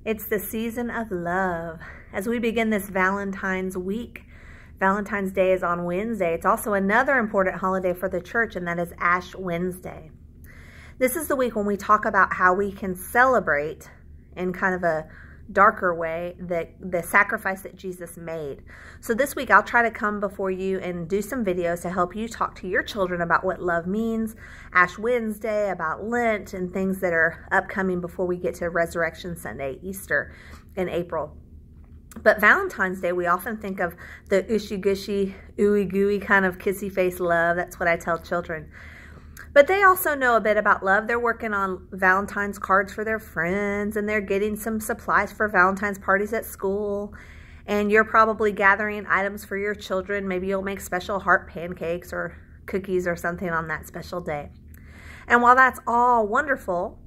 It's the season of love. As we begin this Valentine's week, Valentine's Day is on Wednesday. It's also another important holiday for the church, and that is Ash Wednesday. This is the week when we talk about how we can celebrate in kind of a darker way the sacrifice that Jesus made. So this week I'll try to come before you and do some videos to help you talk to your children about what love means, Ash Wednesday, about Lent, and things that are upcoming before we get to Resurrection Sunday, Easter in April. But Valentine's Day, we often think of the ushy-gushy, ooey-gooey kind of kissy-face love. That's what I tell children. But they also know a bit about love. They're working on Valentine's cards for their friends, and they're getting some supplies for Valentine's parties at school. And you're probably gathering items for your children. Maybe you'll make special heart pancakes or cookies or something on that special day. And while that's all wonderful,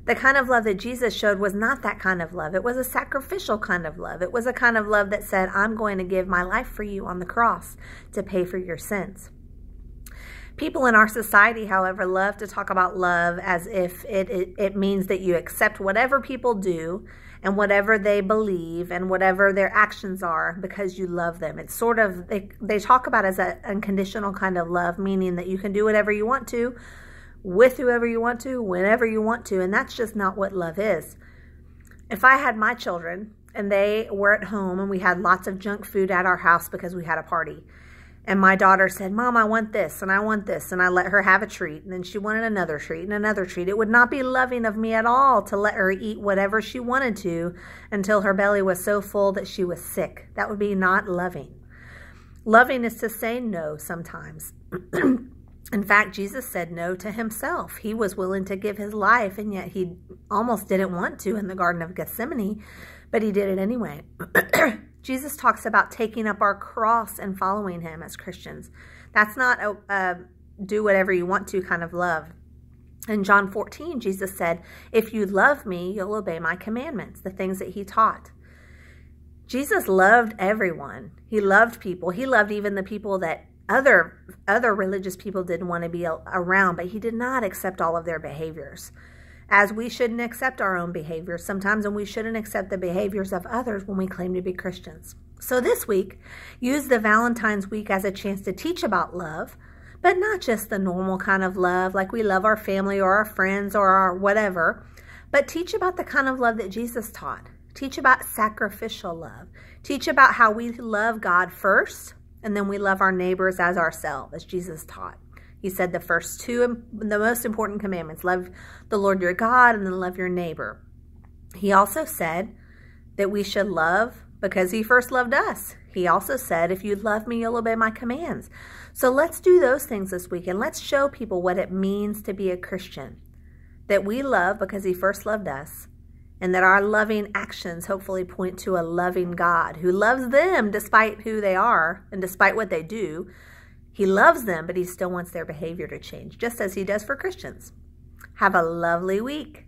the kind of love that Jesus showed was not that kind of love. It was a sacrificial kind of love. It was a kind of love that said, I'm going to give my life for you on the cross to pay for your sins. People in our society, however, love to talk about love as if it means that you accept whatever people do and whatever they believe and whatever their actions are because you love them. It's sort of, they talk about it as an unconditional kind of love, meaning that you can do whatever you want to, with whoever you want to, whenever you want to, and that's just not what love is. If I had my children and they were at home and we had lots of junk food at our house because we had a party, and my daughter said, Mom, I want this, and I want this, and I let her have a treat, and then she wanted another treat and another treat. It would not be loving of me at all to let her eat whatever she wanted to until her belly was so full that she was sick. That would be not loving. Loving is to say no sometimes. In fact, Jesus said no to himself. He was willing to give his life, and yet he almost didn't want to in the Garden of Gethsemane, but he did it anyway. Jesus talks about taking up our cross and following him as Christians. That's not a do whatever you want to kind of love. In John 14, Jesus said, if you love me, you'll obey my commandments, the things that he taught. Jesus loved everyone. He loved people. He loved even the people that other religious people didn't want to be around, but he did not accept all of their behaviors. As we shouldn't accept our own behaviors sometimes, and we shouldn't accept the behaviors of others when we claim to be Christians. So this week, use the Valentine's week as a chance to teach about love, but not just the normal kind of love, like we love our family or our friends or our whatever, but teach about the kind of love that Jesus taught. Teach about sacrificial love. Teach about how we love God first, and then we love our neighbors as ourselves, as Jesus taught. He said the first two, the most important commandments, love the Lord your God and then love your neighbor. He also said that we should love because he first loved us. He also said, if you love me, you'll obey my commands. So let's do those things this week, and let's show people what it means to be a Christian. That we love because he first loved us, and that our loving actions hopefully point to a loving God who loves them despite who they are and despite what they do. He loves them, but he still wants their behavior to change, just as he does for Christians. Have a lovely week.